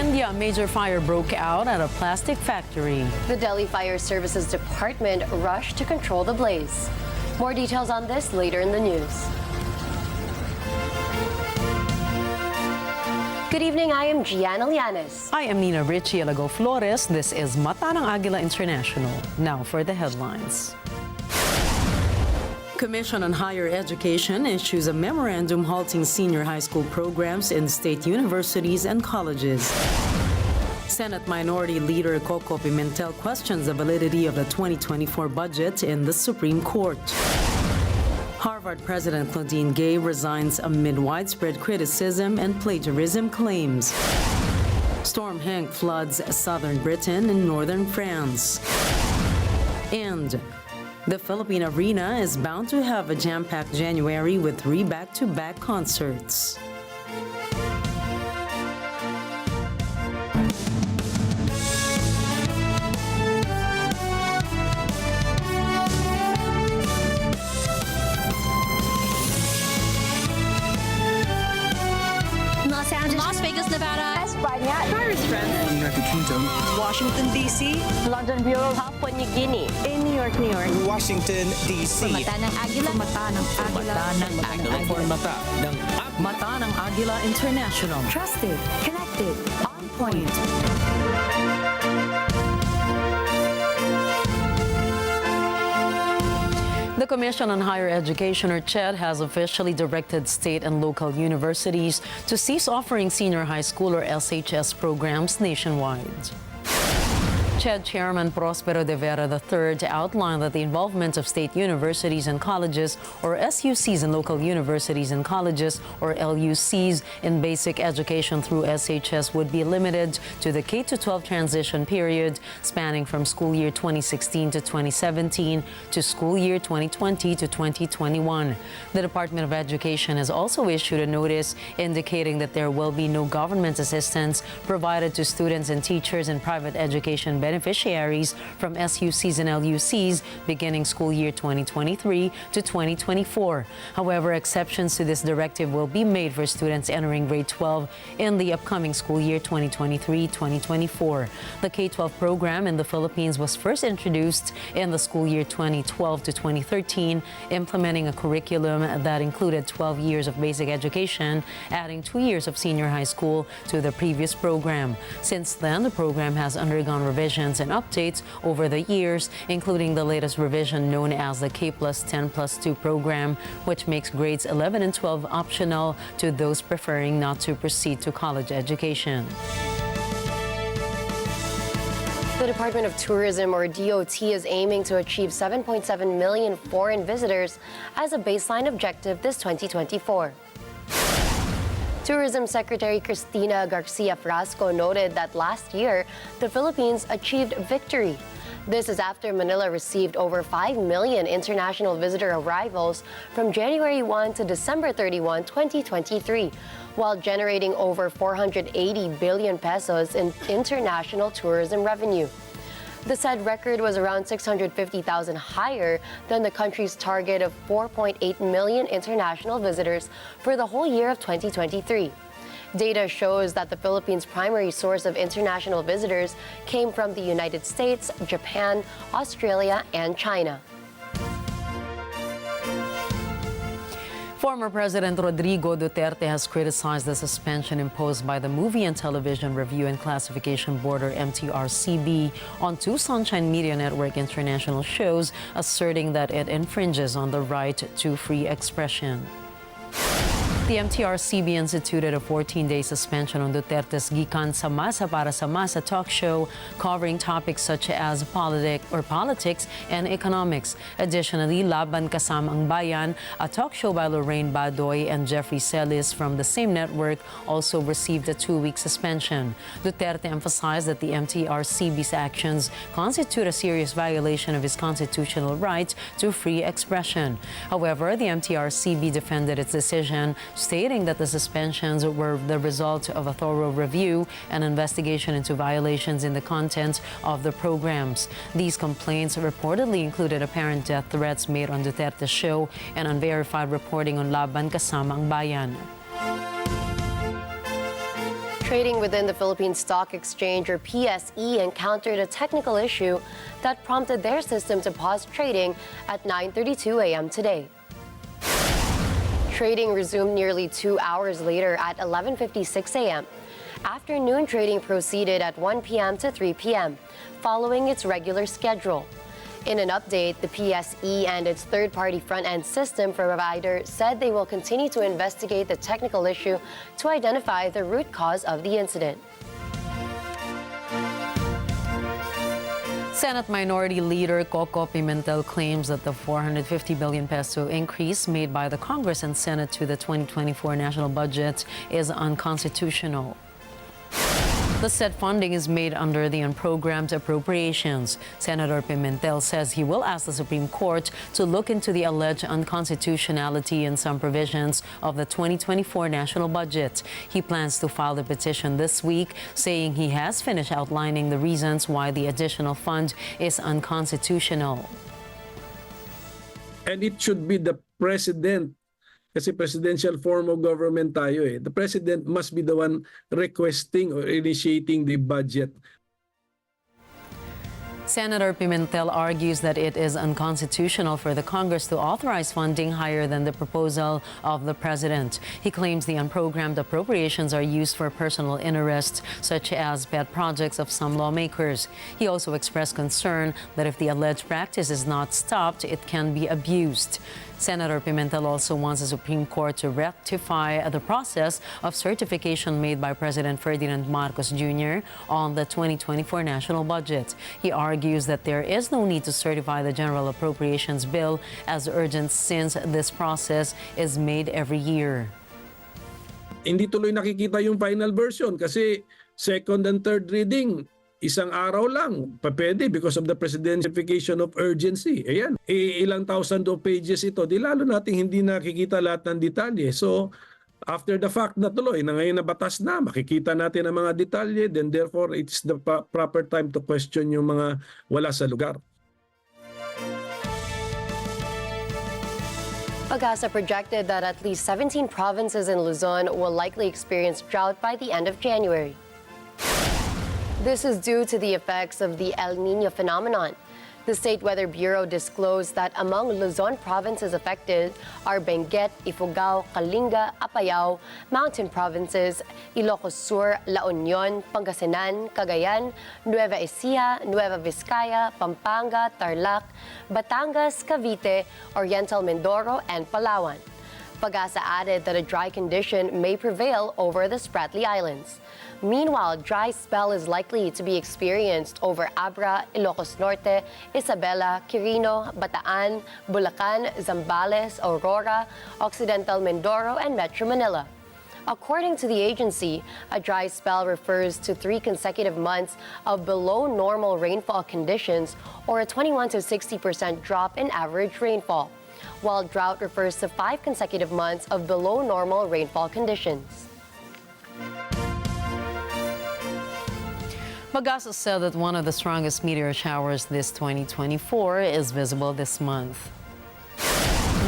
India, a major fire broke out at a plastic factory. The Delhi Fire Services Department rushed to control the blaze. More details on this later in the news. Good evening, I am Gianna Llanes. I am Nina Richie Alago Flores. This is Mata ng Agila International. Now for the headlines. Commission on Higher Education issues a memorandum halting senior high school programs in state universities and colleges. Senate Minority Leader Coco Pimentel questions the validity of the 2024 budget in the Supreme Court. Harvard President Claudine Gay resigns amid widespread criticism and plagiarism claims. Storm Hank floods southern Britain and northern France. And the Philippine Arena is bound to have a jam-packed January with 3 back-to-back concerts. Las Vegas, Nevada, España, Paris, France, United Kingdom, Washington, D.C., London Bureau, Papua New Guinea, in New York, Washington, D.C. Mata ng Agila, Mata ng Agila, Mata ng Agila International. Trusted, connected, on point. The Commission on Higher Education, or CHED, has officially directed state and local universities to cease offering senior high school or SHS programs nationwide. CHED Chairman Prospero de Vera III outlined that the involvement of state universities and colleges, or SUCs, and local universities and colleges, or LUCs, in basic education through SHS would be limited to the K-12 transition period spanning from school year 2016 to 2017 to school year 2020 to 2021. The Department of Education has also issued a notice indicating that there will be no government assistance provided to students and teachers in private education beneficiaries from SUCs and LUCs beginning school year 2023 to 2024. However, exceptions to this directive will be made for students entering grade 12 in the upcoming school year 2023-2024. The K-12 program in the Philippines was first introduced in the school year 2012 to 2013, implementing a curriculum that included 12 years of basic education, adding 2 years of senior high school to the previous program. Since then, the program has undergone revisions and updates over the years, including the latest revision known as the K+10+2 program, which makes grades 11 and 12 optional to those preferring not to proceed to college education. The Department of Tourism, or DOT, is aiming to achieve 7.7 million foreign visitors as a baseline objective this 2024. Tourism Secretary Cristina Garcia Frasco noted that last year, the Philippines achieved victory. This is after Manila received over 5 million international visitor arrivals from January 1 to December 31, 2023, while generating over 480 billion pesos in international tourism revenue. The said record was around 650,000 higher than the country's target of 4.8 million international visitors for the whole year of 2023. Data shows that the Philippines' primary source of international visitors came from the United States, Japan, Australia, and China. Former President Rodrigo Duterte has criticized the suspension imposed by the Movie and Television Review and Classification Board, or MTRCB, on 2 Sunshine Media Network international shows, asserting that it infringes on the right to free expression. The MTRCB instituted a 14-day suspension on Duterte's Gikan sa Masa para sa Masa talk show, covering topics such as politics and economics. Additionally, Laban Kasama ang Bayan, a talk show by Lorraine Badoy and Jeffrey Celis from the same network, also received a 2-week suspension. Duterte emphasized that the MTRCB's actions constitute a serious violation of his constitutional right to free expression. However, the MTRCB defended its decision, stating that the suspensions were the result of a thorough review and investigation into violations in the content of the programs. These complaints reportedly included apparent death threats made on Duterte's show and unverified reporting on Laban Kasama ang Bayan. Trading within the Philippine Stock Exchange, or PSE, encountered a technical issue that prompted their system to pause trading at 9:32 a.m. today. Trading resumed nearly 2 hours later at 11:56 a.m. Afternoon trading proceeded at 1 p.m. to 3 p.m., following its regular schedule. In an update, the PSE and its third-party front-end system provider said they will continue to investigate the technical issue to identify the root cause of the incident. Senate Minority Leader Coco Pimentel claims that the 450 billion peso increase made by the Congress and Senate to the 2024 national budget is unconstitutional. The said funding is made under the unprogrammed appropriations. Senator Pimentel says he will ask the Supreme Court to look into the alleged unconstitutionality in some provisions of the 2024 national budget. He plans to file the petition this week, saying he has finished outlining the reasons why the additional fund is unconstitutional. And it should be the president. Kasi presidential form of government tayo eh. The president must be the one requesting or initiating the budget. Senator Pimentel argues that it is unconstitutional for the Congress to authorize funding higher than the proposal of the president. He claims the unprogrammed appropriations are used for personal interests, such as pet projects of some lawmakers. He also expressed concern that if the alleged practice is not stopped, it can be abused. Senator Pimentel also wants the Supreme Court to rectify the process of certification made by President Ferdinand Marcos Jr. on the 2024 national budget. He argues that there is no need to certify the General Appropriations Bill as urgent since this process is made every year. Hindi tuloy nakikita yung final version kasi second and third reading, isang araw lang, pwede because of the presidentification of urgency. Ayan, ilang thousand of pages ito, di lalo nating hindi nakikita lahat ng detalye. So, after the fact na tuloy, na ngayon na batas na, makikita natin ang mga detalye, then therefore, it's the proper time to question yung mga wala sa lugar. Agasa projected that at least 17 provinces in Luzon will likely experience drought by the end of January. This is due to the effects of the El Niño phenomenon. The State Weather Bureau disclosed that among Luzon provinces affected are Benguet, Ifugao, Kalinga, Apayao, Mountain Provinces, Ilocos Sur, La Union, Pangasinan, Cagayan, Nueva Ecija, Nueva Vizcaya, Pampanga, Tarlac, Batangas, Cavite, Oriental Mindoro, and Palawan. Pag-asa added that a dry condition may prevail over the Spratly Islands. Meanwhile, dry spell is likely to be experienced over Abra, Ilocos Norte, Isabela, Quirino, Bataan, Bulacan, Zambales, Aurora, Occidental Mindoro, and Metro Manila. According to the agency, a dry spell refers to 3 consecutive months of below normal rainfall conditions or a 21 to 60% drop in average rainfall, while drought refers to 5 consecutive months of below normal rainfall conditions. Pag-asa said that one of the strongest meteor showers this 2024 is visible this month.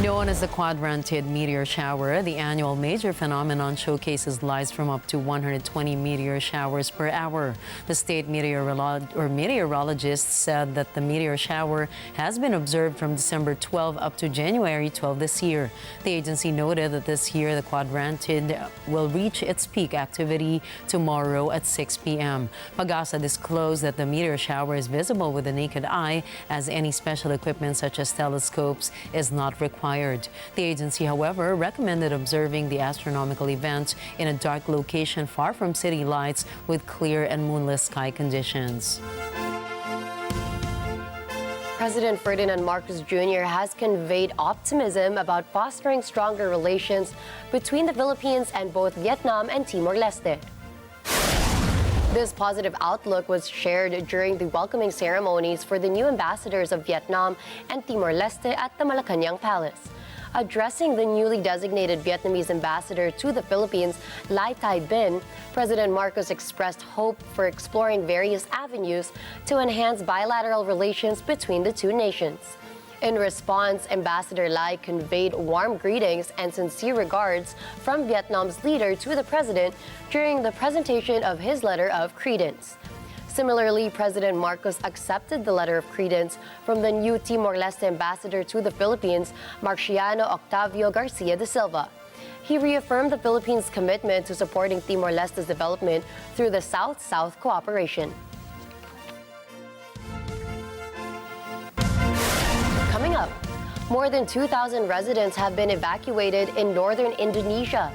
Known as the quadrantid meteor shower, the annual major phenomenon showcases lights from up to 120 meteor showers per hour. The state meteorologist said that the meteor shower has been observed from December 12 up to January 12 this year. The agency noted that this year the quadrantid will reach its peak activity tomorrow at 6 p.m. Pag-asa disclosed that the meteor shower is visible with the naked eye, as any special equipment such as telescopes is not required. The agency, however, recommended observing the astronomical event in a dark location far from city lights with clear and moonless sky conditions. President Ferdinand Marcos Jr. has conveyed optimism about fostering stronger relations between the Philippines and both Vietnam and Timor-Leste. This positive outlook was shared during the welcoming ceremonies for the new ambassadors of Vietnam and Timor-Leste at the Malacañang Palace. Addressing the newly designated Vietnamese ambassador to the Philippines, Lai Tai Binh, President Marcos expressed hope for exploring various avenues to enhance bilateral relations between the two nations. In response, Ambassador Lai conveyed warm greetings and sincere regards from Vietnam's leader to the president during the presentation of his letter of credence. Similarly, President Marcos accepted the letter of credence from the new Timor-Leste ambassador to the Philippines, Marciano Octavio Garcia de Silva. He reaffirmed the Philippines' commitment to supporting Timor-Leste's development through the South-South cooperation. Coming up, more than 2,000 residents have been evacuated in northern Indonesia.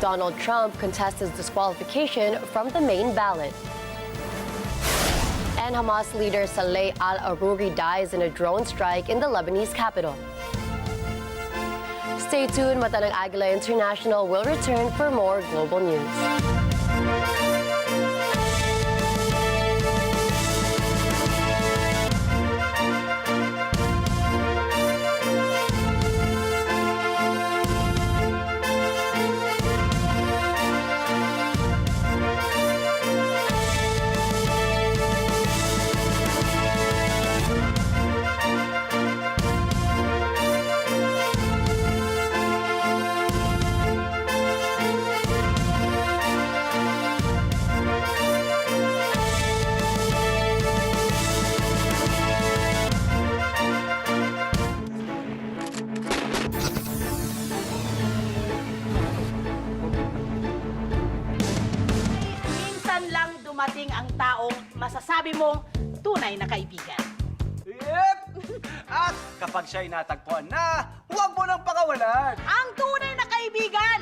Donald Trump contests his disqualification from the main ballot. And Hamas leader Saleh al-Aruri dies in a drone strike in the Lebanese capital. Stay tuned, Mata ng Agila International will return for more global news. dumating ang taong masasabi mong tunay na kaibigan. Yep! At kapag siya'y natagpuan na, huwag mo nang pakawalan. Ang tunay na kaibigan,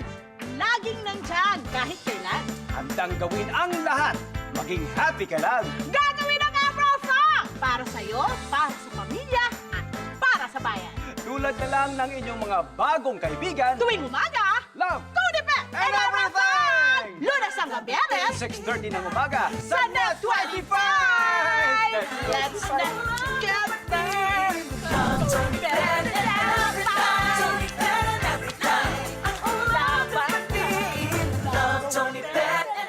laging nandyan kahit kailan. Handang gawin ang lahat, maging happy ka lang. Gagawin ang Afro-Funk! Para sa'yo, para sa pamilya, at para sa bayan. Tulad na lang ng inyong mga bagong kaibigan. Tuwing umaga, Love! Tony Pet And everything! Lunes hanggang Biyernes, 6:30 ng umaga sa Net 25! Let's not get there! Tony Pet and everything! Dapat din, love Tony Pet and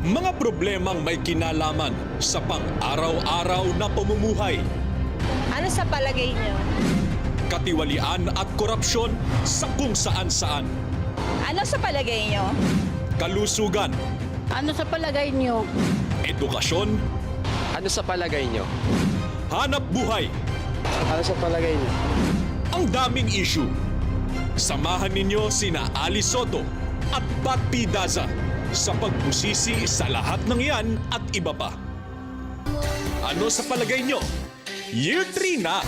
Mga problemang may kinalaman sa pang-araw-araw na pamumuhay. Ano sa palagay niyo? Katiwalian at korupsyon sa kung saan-saan. Ano sa palagay niyo? Kalusugan. Ano sa palagay niyo? Edukasyon. Ano sa palagay nyo? Hanap buhay. Ano sa palagay nyo? Ang daming issue. Samahan ninyo sina Ali Soto at Pat P. Daza sa pagbusisi sa lahat ng yan at iba pa. Ano sa palagay nyo? Year 3 na!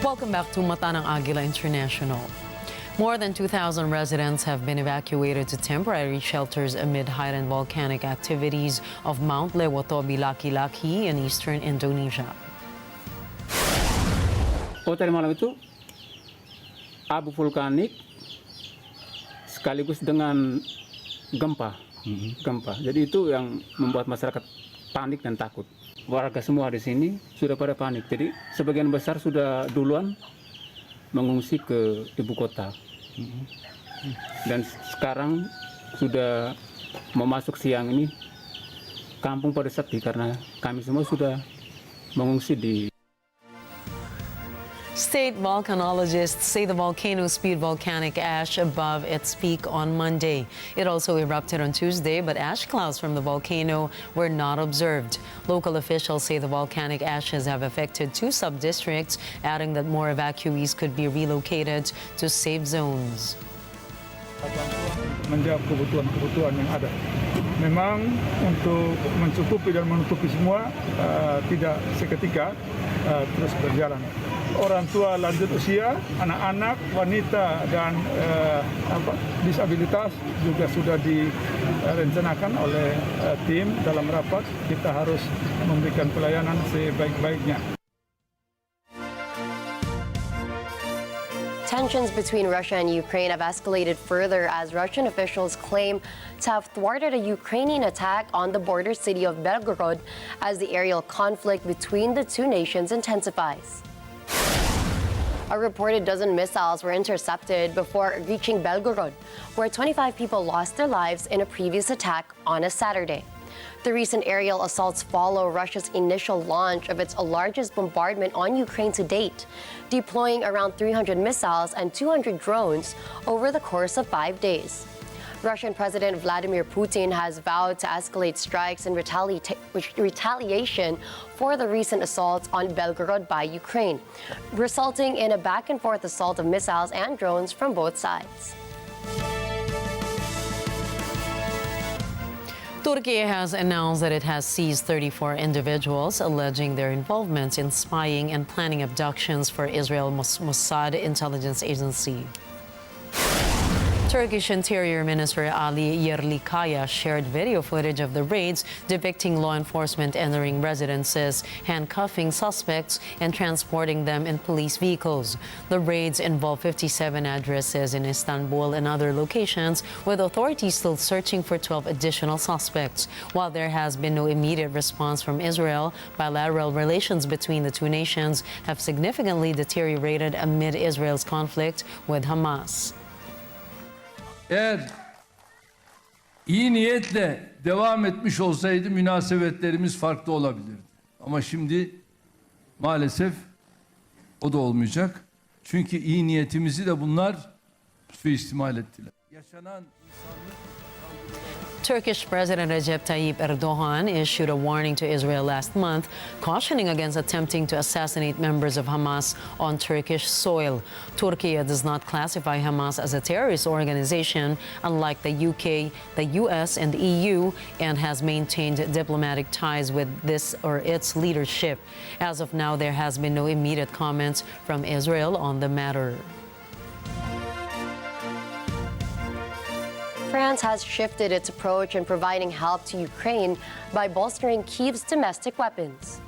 Welcome back to Mata ng Agila International. More than 2,000 residents have been evacuated to temporary shelters amid heightened volcanic activities of Mount Lewotobi Laki-Laki in eastern Indonesia. Tadi malam itu abu vulkanik sekaligus dengan gempa. Jadi itu yang membuat masyarakat panik dan takut. Warga semua di sini sudah pada panik. Jadi sebagian besar sudah duluan mengungsi ke ibu kota. Dan sekarang sudah memasuk siang ini kampung pada sepi karena kami semua sudah mengungsi di. State volcanologists say the volcano spewed volcanic ash above its peak on Monday. It also erupted on Tuesday, but ash clouds from the volcano were not observed. Local officials say the volcanic ashes have affected 2 sub-districts, adding that more evacuees could be relocated to safe zones. Menjawab kebutuhan yang ada. Memang untuk mencukupi dan menutupi semua tidak seketika terus berjalan. orang tua lanjut usia, anak-anak, wanita, dan disabilitas juga sudah direncanakan oleh tim dalam rapat. Kita harus memberikan pelayanan sebaik-baiknya. Tensions between Russia and Ukraine have escalated further as Russian officials claim to have thwarted a Ukrainian attack on the border city of Belgorod as the aerial conflict between the two nations intensifies. A reported dozen missiles were intercepted before reaching Belgorod, where 25 people lost their lives in a previous attack on a Saturday. The recent aerial assaults follow Russia's initial launch of its largest bombardment on Ukraine to date, deploying around 300 missiles and 200 drones over the course of 5 days. Russian President Vladimir Putin has vowed to escalate strikes in retaliation for the recent assaults on Belgorod by Ukraine, resulting in a back-and-forth assault of missiles and drones from both sides. Turkey has announced that it has seized 34 individuals alleging their involvement in spying and planning abductions for Israel Mossad intelligence agency. Turkish Interior Minister Ali Yerlikaya shared video footage of the raids depicting law enforcement entering residences, handcuffing suspects, and transporting them in police vehicles. The raids involve 57 addresses in Istanbul and other locations, with authorities still searching for 12 additional suspects. While there has been no immediate response from Israel, bilateral relations between the two nations have significantly deteriorated amid Israel's conflict with Hamas. Eğer iyi niyetle devam etmiş olsaydı münasebetlerimiz farklı olabilirdi. Ama şimdi maalesef o da olmayacak. Çünkü iyi niyetimizi de bunlar suistimal ettiler. Yaşanan insanlık Turkish President Recep Tayyip Erdogan issued a warning to Israel last month, cautioning against attempting to assassinate members of Hamas on Turkish soil. Turkey does not classify Hamas as a terrorist organization, unlike the UK, the US, and the EU, and has maintained diplomatic ties with this or its leadership. As of now, there has been no immediate comments from Israel on the matter. France has shifted its approach in providing help to Ukraine by bolstering Kyiv's domestic weapons.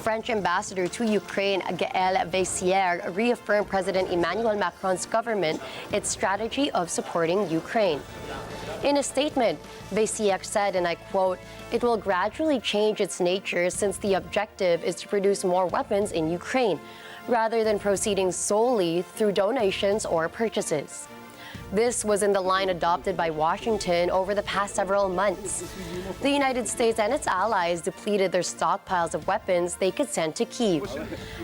French ambassador to Ukraine, Gaël Veyssière, reaffirmed President Emmanuel Macron's government its strategy of supporting Ukraine. In a statement, Veyssière said, and I quote, "It will gradually change its nature since the objective is to produce more weapons in Ukraine, rather than proceeding solely through donations or purchases." This was in the line adopted by Washington over the past several months. The United States and its allies depleted their stockpiles of weapons they could send to Kyiv.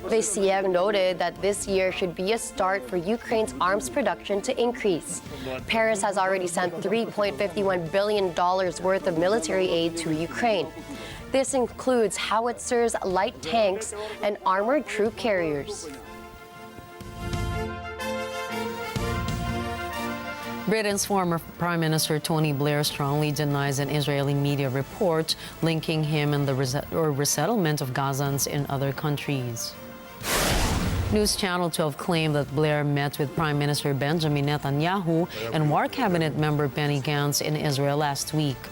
Veyssière noted that this year should be a start for Ukraine's arms production to increase. Paris has already sent $3.51 billion worth of military aid to Ukraine. This includes howitzers, light tanks, and armored troop carriers. Britain's former Prime Minister Tony Blair strongly denies an Israeli media report linking him and the resettlement of Gazans in other countries. News Channel 12 claimed that Blair met with Prime Minister Benjamin Netanyahu and War Cabinet member Benny Gantz in Israel last week.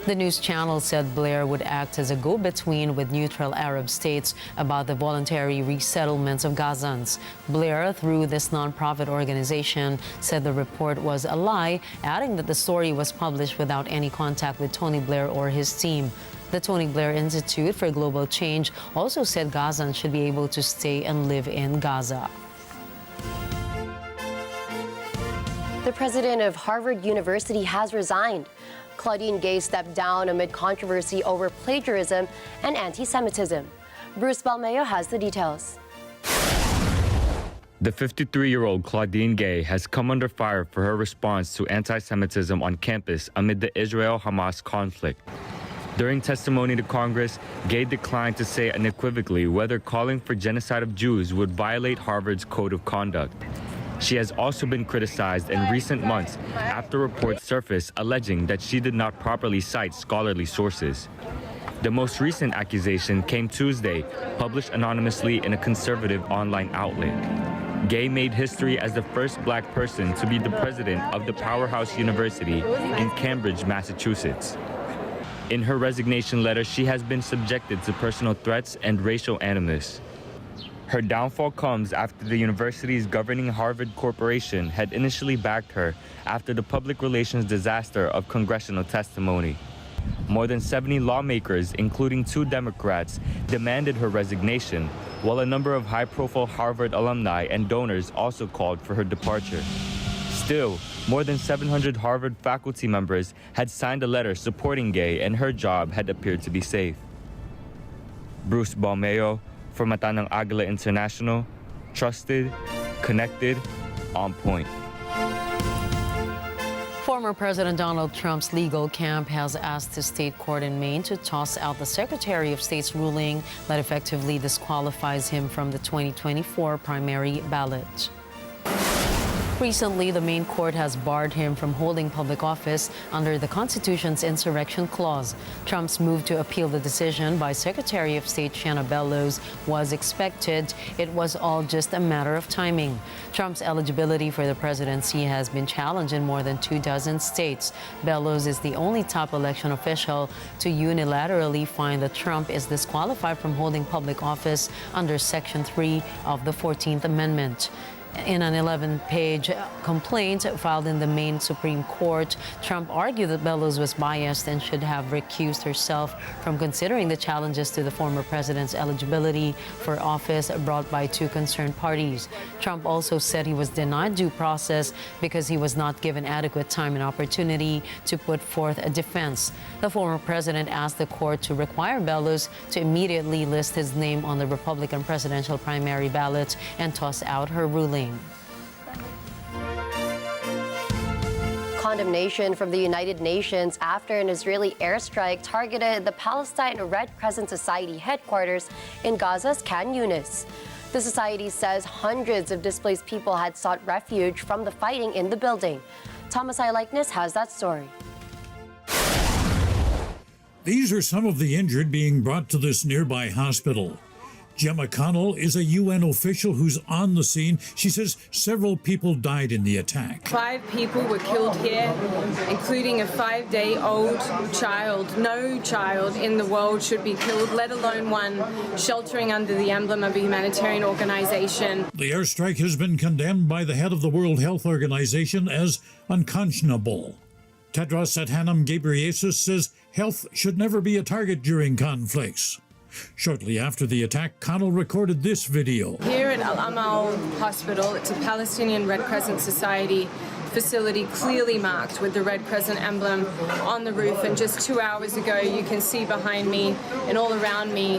The news channel said Blair would act as a go-between with neutral Arab states about the voluntary resettlements of Gazans. Blair, through this non-profit organization, said the report was a lie, adding that the story was published without any contact with Tony Blair or his team. The Tony Blair Institute for Global Change also said Gazans should be able to stay and live in Gaza. The president of Harvard University has resigned. Claudine Gay stepped down amid controversy over plagiarism and anti-Semitism. Bruce Balmeo has the details. The 53-year-old Claudine Gay has come under fire for her response to anti-Semitism on campus amid the Israel-Hamas conflict. During testimony to Congress, Gay declined to say unequivocally whether calling for genocide of Jews would violate Harvard's code of conduct. She has also been criticized in recent months after reports surfaced alleging that she did not properly cite scholarly sources. The most recent accusation came Tuesday, published anonymously in a conservative online outlet. Gay made history as the first black person to be the president of the powerhouse university in Cambridge, Massachusetts. In her resignation letter, she has been subjected to personal threats and racial animus. Her downfall comes after the university's governing Harvard Corporation had initially backed her after the public relations disaster of congressional testimony. More than 70 lawmakers, including 2 Democrats, demanded her resignation, while a number of high-profile Harvard alumni and donors also called for her departure. Still, more than 700 Harvard faculty members had signed a letter supporting Gay, and her job had appeared to be safe. Bruce Balmeo for Mata ng Agila International, trusted, connected, on point. Former President Donald Trump's legal camp has asked the state court in Maine to toss out the Secretary of State's ruling that effectively disqualifies him from the 2024 primary ballot. Recently, the Maine court has barred him from holding public office under the Constitution's insurrection clause. Trump's move to appeal the decision by Secretary of State Shanna Bellows was expected. It was all just a matter of timing. Trump's eligibility for the presidency has been challenged in more than 24 states. Bellows is the only top election official to unilaterally find that Trump is disqualified from holding public office under Section 3 of the 14th Amendment. In an 11-page complaint filed in the Maine Supreme Court, Trump argued that Bellows was biased and should have recused herself from considering the challenges to the former president's eligibility for office brought by 2 concerned parties. Trump also said he was denied due process because he was not given adequate time and opportunity to put forth a defense. The former president asked the court to require Bellows to immediately list his name on the Republican presidential primary ballot and toss out her ruling. Condemnation from the United Nations after an Israeli airstrike targeted the Palestine Red Crescent Society headquarters in Gaza's Khan Yunis. The society says hundreds of displaced people had sought refuge from the fighting in the building. Thomas I. Likeness has that story. These are some of the injured being brought to this nearby hospital. Gemma Connell is a UN official who's on the scene. She says several people died in the attack. 5 people were killed here, including a 5-day-old child. No child in the world should be killed, let alone one sheltering under the emblem of a humanitarian organization. The airstrike has been condemned by the head of the World Health Organization as unconscionable. Tedros Adhanom Ghebreyesus says health should never be a target during conflicts. Shortly after the attack, Connell recorded this video. Here at Al Amal Hospital, it's a Palestinian Red Crescent Society facility clearly marked with the Red Crescent emblem on the roof. And just 2 hours ago, you can see behind me and all around me,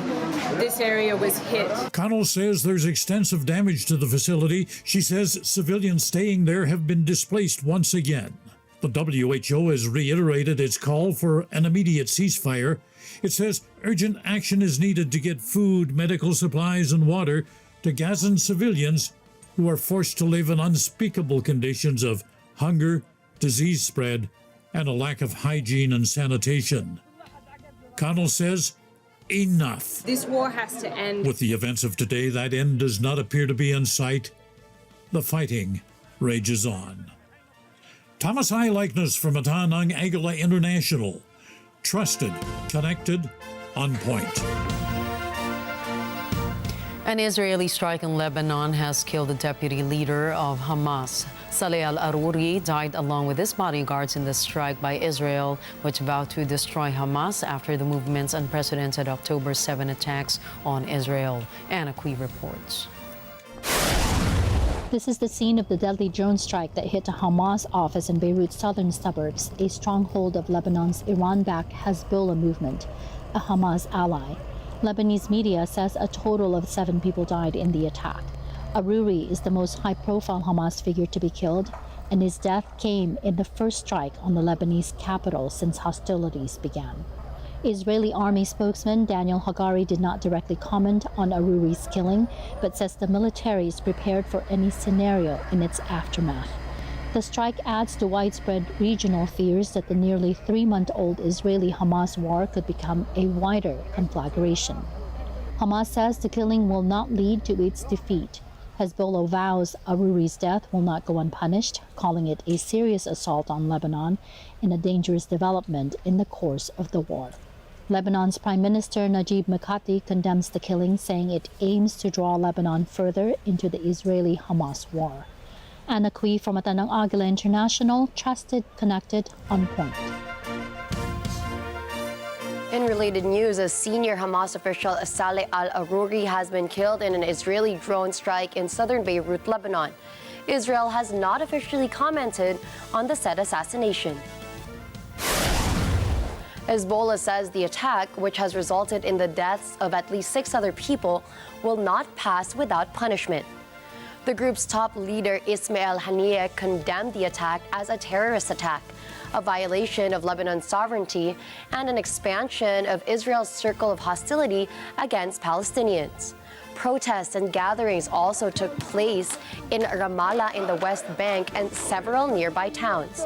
this area was hit. Connell says there's extensive damage to the facility. She says civilians staying there have been displaced once again. The WHO has reiterated its call for an immediate ceasefire. It says urgent action is needed to get food, medical supplies, and water to Gazan civilians who are forced to live in unspeakable conditions of hunger, disease spread, and a lack of hygiene and sanitation. Connell says, enough. This war has to end. With the events of today, that end does not appear to be in sight. The fighting rages on. Thomas I. Likeness from Mata ng Agila International. Trusted, connected, on point. An Israeli strike in Lebanon has killed the deputy leader of Hamas. Saleh al-Aruri died along with his bodyguards in the strike by Israel, which vowed to destroy Hamas after the movement's unprecedented October 7 attacks on Israel. Anna Kui reports. This is the scene of the deadly drone strike that hit a Hamas office in Beirut's southern suburbs, a stronghold of Lebanon's Iran-backed Hezbollah movement, a Hamas ally. Lebanese media says a total of 7 people died in the attack. Aruri is the most high-profile Hamas figure to be killed, and his death came in the first strike on the Lebanese capital since hostilities began. Israeli army spokesman Daniel Hagari did not directly comment on Aruri's killing, but says the military is prepared for any scenario in its aftermath. The strike adds to widespread regional fears that the nearly 3-month-old Israeli-Hamas war could become a wider conflagration. Hamas says the killing will not lead to its defeat. Hezbollah vows Aruri's death will not go unpunished, calling it a serious assault on Lebanon and a dangerous development in the course of the war. Lebanon's Prime Minister Najib Mikati condemns the killing, saying it aims to draw Lebanon further into the Israeli-Hamas war. Anna Kui from Agila International, trusted, connected, on point. In related news, a senior Hamas official, Saleh al-Aruri, has been killed in an Israeli drone strike in southern Beirut, Lebanon. Israel has not officially commented on the said assassination. Hezbollah says the attack, which has resulted in the deaths of at least 6 other people, will not pass without punishment. The group's top leader, Ismail Haniyeh, condemned the attack as a terrorist attack, a violation of Lebanon's sovereignty, and an expansion of Israel's circle of hostility against Palestinians. Protests and gatherings also took place in Ramallah in the West Bank and several nearby towns.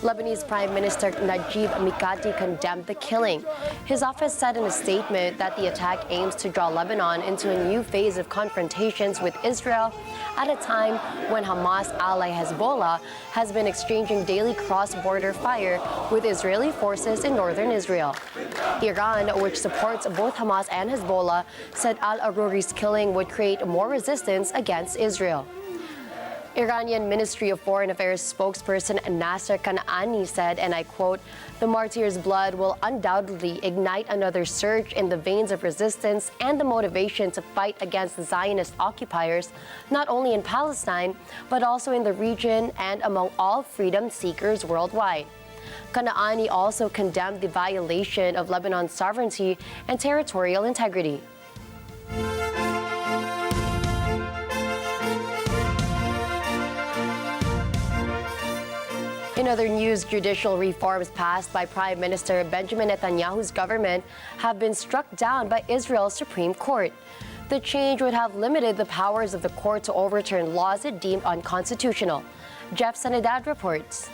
Lebanese Prime Minister Najib Mikati condemned the killing. His office said in a statement that the attack aims to draw Lebanon into a new phase of confrontations with Israel at a time when Hamas ally Hezbollah has been exchanging daily cross-border fire with Israeli forces in northern Israel. Iran, which supports both Hamas and Hezbollah, said al-Aruri's killing would create more resistance against Israel. Iranian Ministry of Foreign Affairs spokesperson Nasser Kanani said, and I quote, "The martyr's blood will undoubtedly ignite another surge in the veins of resistance and the motivation to fight against the Zionist occupiers, not only in Palestine, but also in the region and among all freedom seekers worldwide." Kanani also condemned the violation of Lebanon's sovereignty and territorial integrity. In other news, judicial reforms passed by Prime Minister Benjamin Netanyahu's government have been struck down by Israel's Supreme Court. The change would have limited the powers of the court to overturn laws it deemed unconstitutional. Jeff Sanidad reports.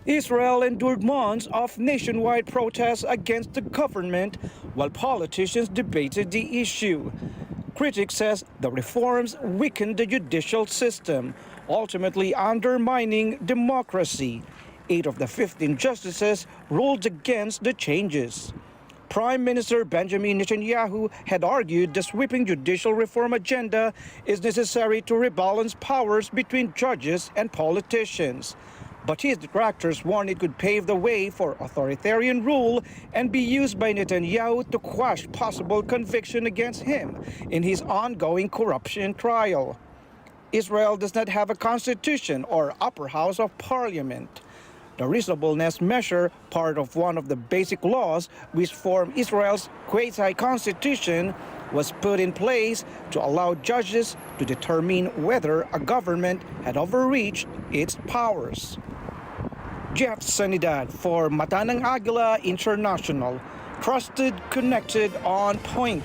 Israel endured months of nationwide protests against the government while politicians debated the issue. Critics says the reforms weakened the judicial system, ultimately undermining democracy. 8 of the 15 justices ruled against the changes. Prime Minister Benjamin Netanyahu had argued the sweeping judicial reform agenda is necessary to rebalance powers between judges and politicians. But his detractors warned it could pave the way for authoritarian rule and be used by Netanyahu to quash possible conviction against him in his ongoing corruption trial. Israel does not have a constitution or upper house of parliament. The reasonableness measure, part of one of the basic laws which form Israel's quasi-constitution, was put in place to allow judges to determine whether a government had overreached its powers. Jeff Sanidad for Matanang Agila International. Trusted, connected, on point.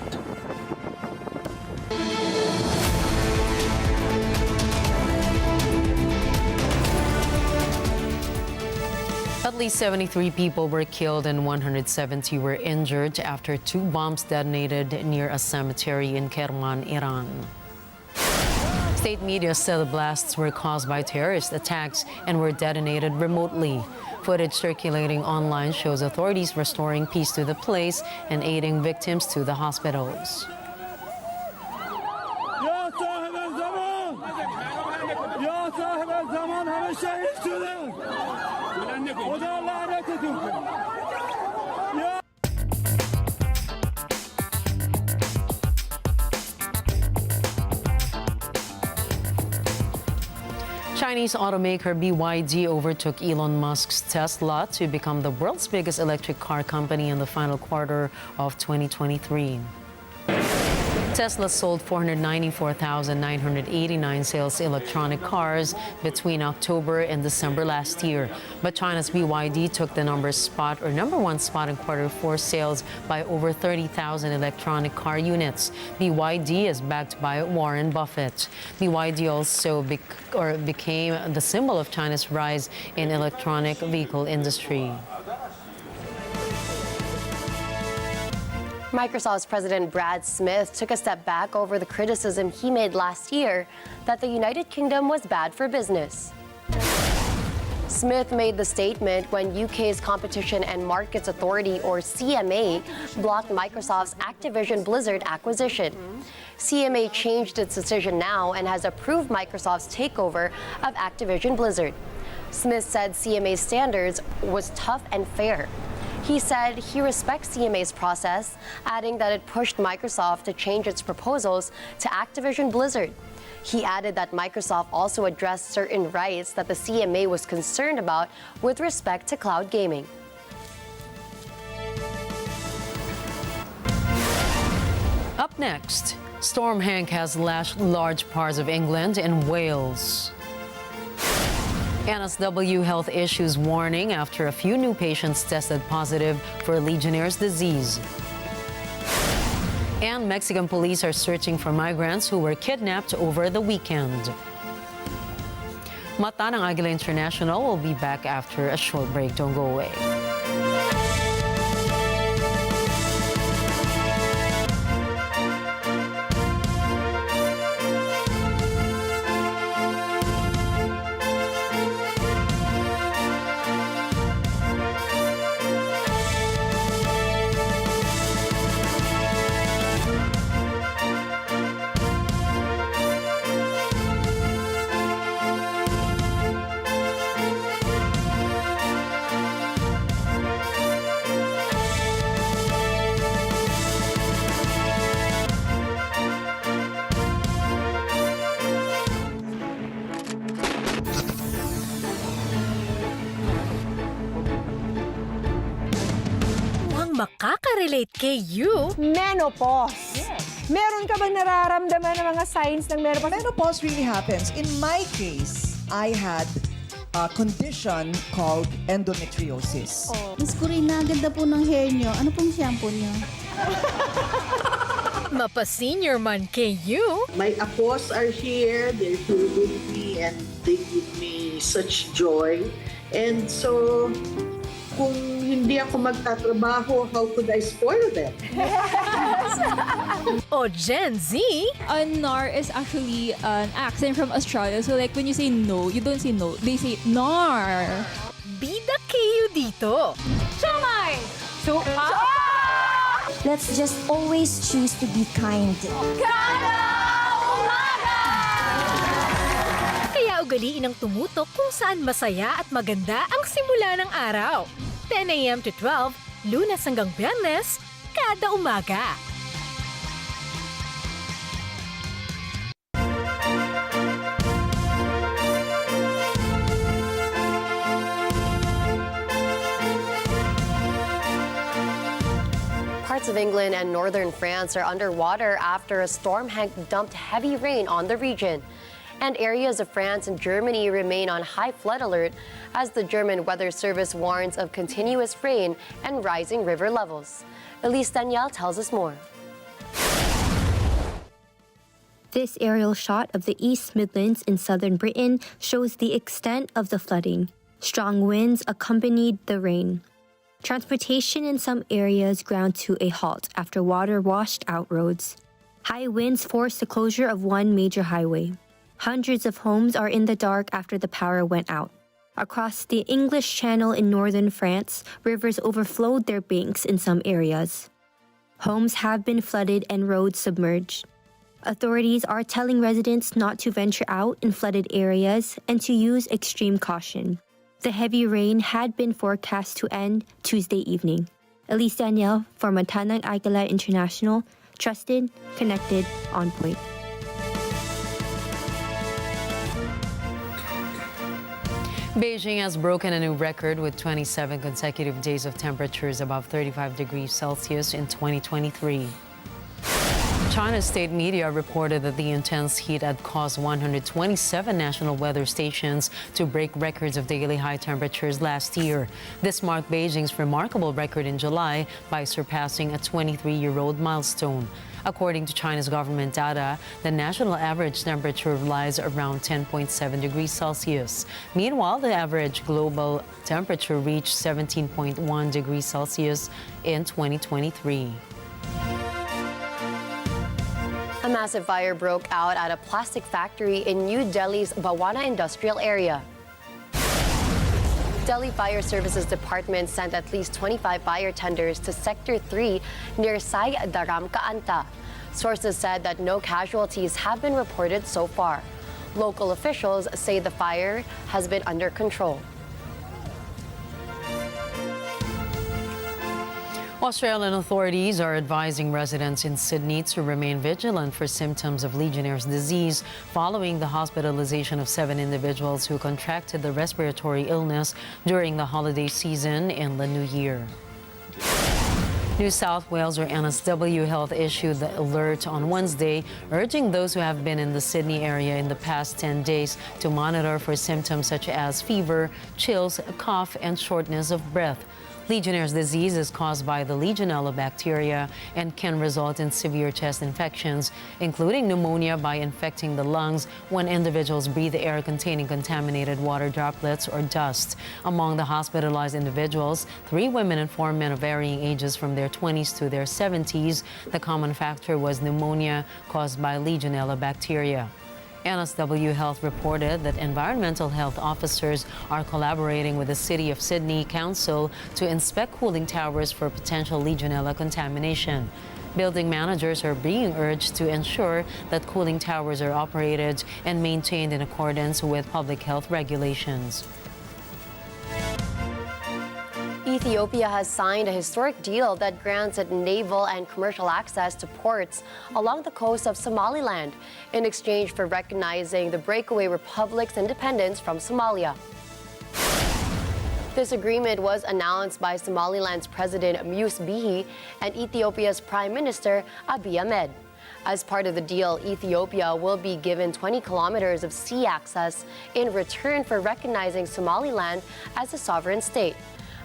At least 73 people were killed and 170 were injured after 2 bombs detonated near a cemetery in Kerman, Iran. State media said the blasts were caused by terrorist attacks and were detonated remotely. Footage circulating online shows authorities restoring peace to the place and aiding victims to the hospitals. Chinese automaker BYD overtook Elon Musk's Tesla to become the world's biggest electric car company in the final quarter of 2023. Tesla sold 494,989 sales electronic cars between October and December last year. But China's BYD took the number one spot in Q4 sales by over 30,000 electronic car units. BYD is backed by Warren Buffett. BYD also became the symbol of China's rise in electronic vehicle industry. Microsoft's President Brad Smith took a step back over the criticism he made last year that the United Kingdom was bad for business. Smith made the statement when UK's Competition and Markets Authority, or CMA, blocked Microsoft's Activision Blizzard acquisition. CMA changed its decision now and has approved Microsoft's takeover of Activision Blizzard. Smith said CMA's standards was tough and fair. He said he respects CMA's process, adding that it pushed Microsoft to change its proposals to Activision Blizzard. He added that Microsoft also addressed certain rights that the CMA was concerned about with respect to cloud gaming. Up next, Storm Hank has lashed large parts of England and Wales. NSW health issues warning after a few new patients tested positive for Legionnaire's disease. And Mexican police are searching for migrants who were kidnapped over the weekend. Mata ng Agila International will be back after a short break. Don't go away. Makaka-relate kay you. Menopause. Yes. Meron ka bang nararamdaman ng mga signs ng menopause? Menopause really happens. In my case, I had a condition called endometriosis. Oh. Miss Corina, ganda po ng hair nyo. Ano pong shampoo nyo? Mapa-senior man kay you. My apos are here. They're here with me and they give me such joy. And so, kung hindi ako magtatrabaho, how could I spoil them? O Gen Z? Nar is actually an accent from Australia. So like when you say no, you don't say no. They say nar. Bida kayo dito. Sumay! Let's just always choose to be kind. Kaya ugaliin ang tumutok kung saan masaya at maganda ang simula ng araw. 10 a.m. to 12, Lunes hanggang Biyernes, kada umaga. Parts of England and northern France are underwater after a storm Hank dumped heavy rain on the region. And areas of France and Germany remain on high flood alert as the German Weather Service warns of continuous rain and rising river levels. Elise Danielle tells us more. This aerial shot of the East Midlands in southern Britain shows the extent of the flooding. Strong winds accompanied the rain. Transportation in some areas ground to a halt after water washed out roads. High winds forced the closure of one major highway. Hundreds of homes are in the dark after the power went out. Across the English Channel in northern France, rivers overflowed their banks in some areas. Homes have been flooded and roads submerged. Authorities are telling residents not to venture out in flooded areas and to use extreme caution. The heavy rain had been forecast to end Tuesday evening. Elise Danielle for Mantanang Agila International, trusted, connected, on point. Beijing has broken a new record with 27 consecutive days of temperatures above 35 degrees Celsius in 2023. China's state media reported that the intense heat had caused 127 national weather stations to break records of daily high temperatures last year. This marked Beijing's remarkable record in July by surpassing a 23-year-old milestone. According to China's government data, the national average temperature lies around 10.7 degrees Celsius. Meanwhile, the average global temperature reached 17.1 degrees Celsius in 2023. A massive fire broke out at a plastic factory in New Delhi's Bawana industrial area. Delhi Fire Services Department sent at least 25 fire tenders to Sector 3 near Sai Dharam Ka Anta. Sources said that no casualties have been reported so far. Local officials say the fire has been under control. Australian authorities are advising residents in Sydney to remain vigilant for symptoms of Legionnaire's disease following the hospitalization of 7 individuals who contracted the respiratory illness during the holiday season in the new year. New South Wales, or NSW Health, issued the alert on Wednesday, urging those who have been in the Sydney area in the past 10 days to monitor for symptoms such as fever, chills, cough, and shortness of breath. Legionnaire's disease is caused by the Legionella bacteria and can result in severe chest infections, including pneumonia by infecting the lungs when individuals breathe air containing contaminated water droplets or dust. Among the hospitalized individuals, 3 women and 4 men of varying ages from their 20s to their 70s. The common factor was pneumonia caused by Legionella bacteria. NSW Health reported that environmental health officers are collaborating with the City of Sydney Council to inspect cooling towers for potential Legionella contamination. Building managers are being urged to ensure that cooling towers are operated and maintained in accordance with public health regulations. Ethiopia has signed a historic deal that grants it naval and commercial access to ports along the coast of Somaliland in exchange for recognizing the breakaway republic's independence from Somalia. This agreement was announced by Somaliland's President Muse Bihi and Ethiopia's Prime Minister Abiy Ahmed. As part of the deal, Ethiopia will be given 20 kilometers of sea access in return for recognizing Somaliland as a sovereign state.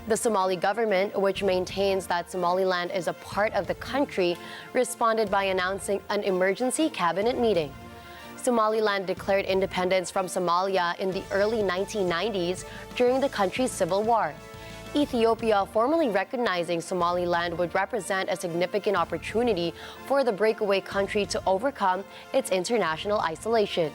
The Somali government, which maintains that Somaliland is a part of the country, responded by announcing an emergency cabinet meeting. Somaliland declared independence from Somalia in the early 1990s during the country's civil war. Ethiopia formally recognizing Somaliland would represent a significant opportunity for the breakaway country to overcome its international isolation.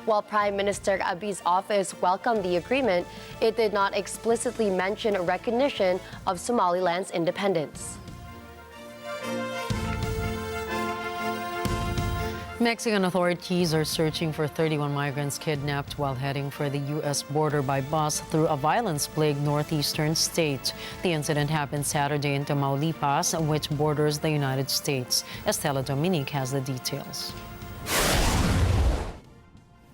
While Prime Minister Abiy's office welcomed the agreement, it did not explicitly mention a recognition of Somaliland's independence. Mexican authorities are searching for 31 migrants kidnapped while heading for the U.S. border by bus through a violence-plagued northeastern state. The incident happened Saturday in Tamaulipas, which borders the United States. Estela Dominique has the details.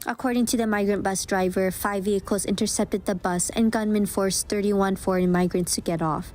According to the migrant bus driver, 5 vehicles intercepted the bus and gunmen forced 31 foreign migrants to get off.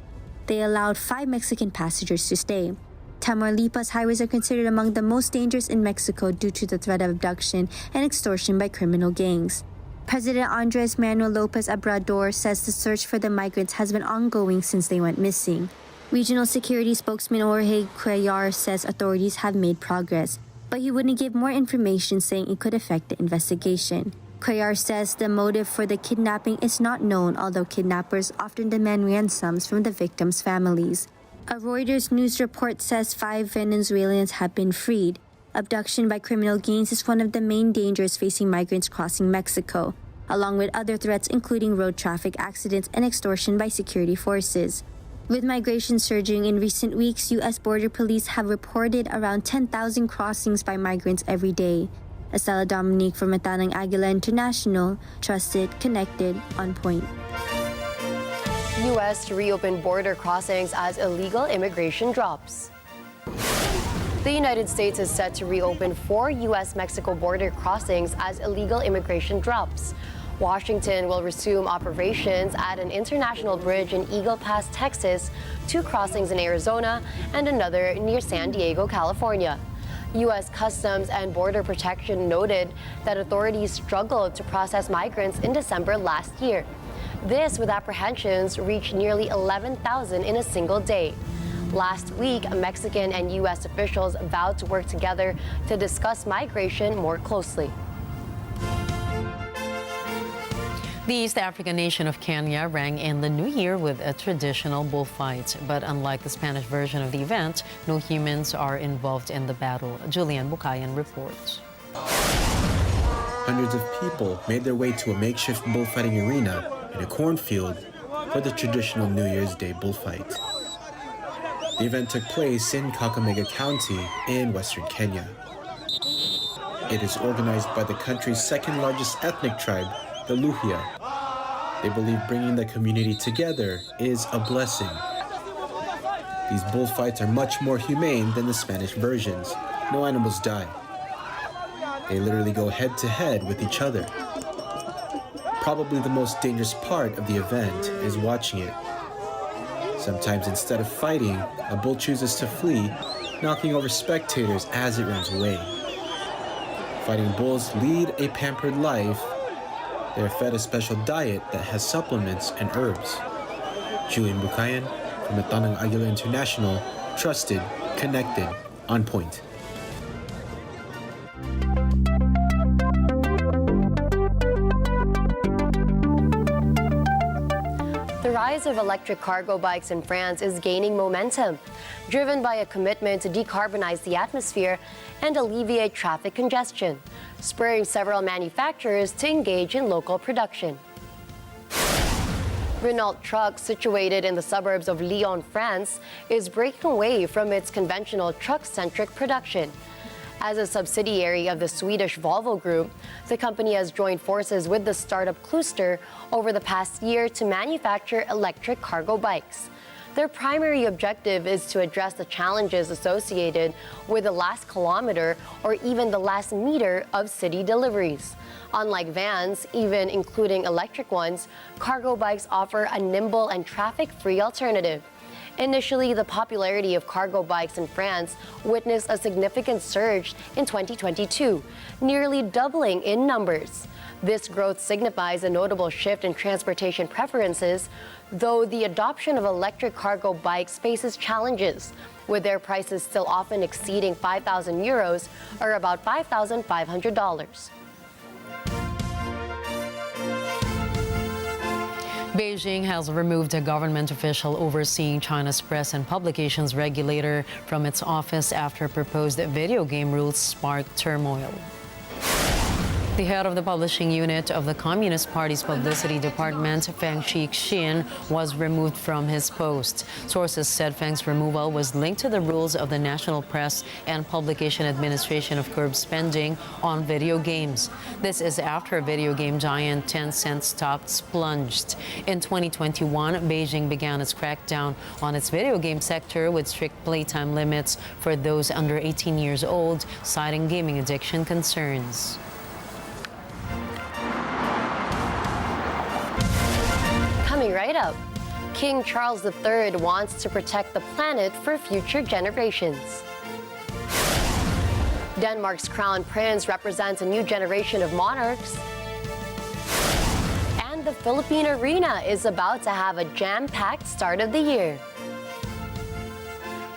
They allowed 5 Mexican passengers to stay. Tamaulipas highways are considered among the most dangerous in Mexico due to the threat of abduction and extortion by criminal gangs. President Andres Manuel Lopez Obrador says the search for the migrants has been ongoing since they went missing. Regional security spokesman Jorge Cuellar says authorities have made progress, but he wouldn't give more information, saying it could affect the investigation. Cuellar says the motive for the kidnapping is not known, although kidnappers often demand ransoms from the victims' families. A Reuters news report says 5 Venezuelans have been freed. Abduction by criminal gangs is one of the main dangers facing migrants crossing Mexico, along with other threats including road traffic accidents and extortion by security forces. With migration surging in recent weeks, U.S. Border Police have reported around 10,000 crossings by migrants every day. Estela Dominique for Matanang Agila International, trusted, connected, on point. U.S. to reopen border crossings as illegal immigration drops. The United States is set to reopen 4 U.S.-Mexico border crossings as illegal immigration drops. Washington will resume operations at an international bridge in Eagle Pass, Texas, 2 crossings in Arizona, and another near San Diego, California. U.S. Customs and Border Protection noted that authorities struggled to process migrants in December last year. This with apprehensions reached nearly 11,000 in a single day. Last week, Mexican and U.S. officials vowed to work together to discuss migration more closely. The East African nation of Kenya rang in the new year with a traditional bullfight. But unlike the Spanish version of the event, no humans are involved in the battle. Julian Bukayan reports. Hundreds of people made their way to a makeshift bullfighting arena in a cornfield for the traditional New Year's Day bullfight. The event took place in Kakamega County in western Kenya. It is organized by the country's second largest ethnic tribe, the Luhya. They believe bringing the community together is a blessing. These bullfights are much more humane than the Spanish versions. No animals die. They literally go head to head with each other. Probably the most dangerous part of the event is watching it. Sometimes instead of fighting, a bull chooses to flee, knocking over spectators as it runs away. Fighting bulls lead a pampered life. They are fed a special diet that has supplements and herbs. Julian Bukayan from the Agila International, trusted, connected, on point. The rise of electric cargo bikes in France is gaining momentum, driven by a commitment to decarbonize the atmosphere and alleviate traffic congestion, spurring several manufacturers to engage in local production. Renault Trucks, situated in the suburbs of Lyon, France, is breaking away from its conventional truck-centric production. As a subsidiary of the Swedish Volvo Group, the company has joined forces with the startup Cluster over the past year to manufacture electric cargo bikes. Their primary objective is to address the challenges associated with the last kilometer or even the last meter of city deliveries. Unlike vans, even including electric ones, cargo bikes offer a nimble and traffic-free alternative. Initially, the popularity of cargo bikes in France witnessed a significant surge in 2022, nearly doubling in numbers. This growth signifies a notable shift in transportation preferences, though the adoption of electric cargo bikes faces challenges, with their prices still often exceeding 5,000 euros or about $5,500. Beijing has removed a government official overseeing China's press and publications regulator from its office after proposed video game rules sparked turmoil. The head of the publishing unit of the Communist Party's publicity department, Feng Shixin, was removed from his post. Sources said Feng's removal was linked to the rules of the National Press and Publication Administration of curb spending on video games. This is after video game giant Tencent stocks plunged. In 2021, Beijing began its crackdown on its video game sector with strict playtime limits for those under 18 years old, citing gaming addiction concerns. Coming right up, King Charles III wants to protect the planet for future generations. Denmark's crown prince represents a new generation of monarchs. And the Philippine Arena is about to have a jam-packed start of the year.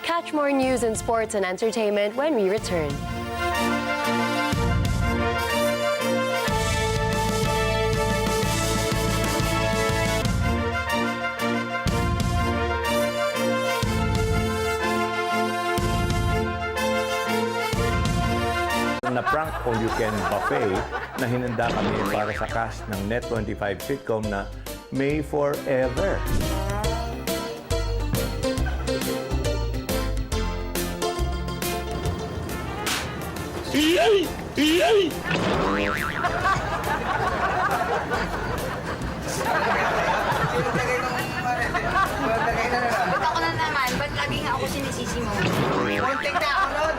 Catch more news in sports and entertainment when we return. Na prank all-you-can buffet na hinanda kami para sa cast ng Net25 sitcom na May Forever. Ba't ako na naman? Ba't laging ako sinisisi mo? Konting na ako nun.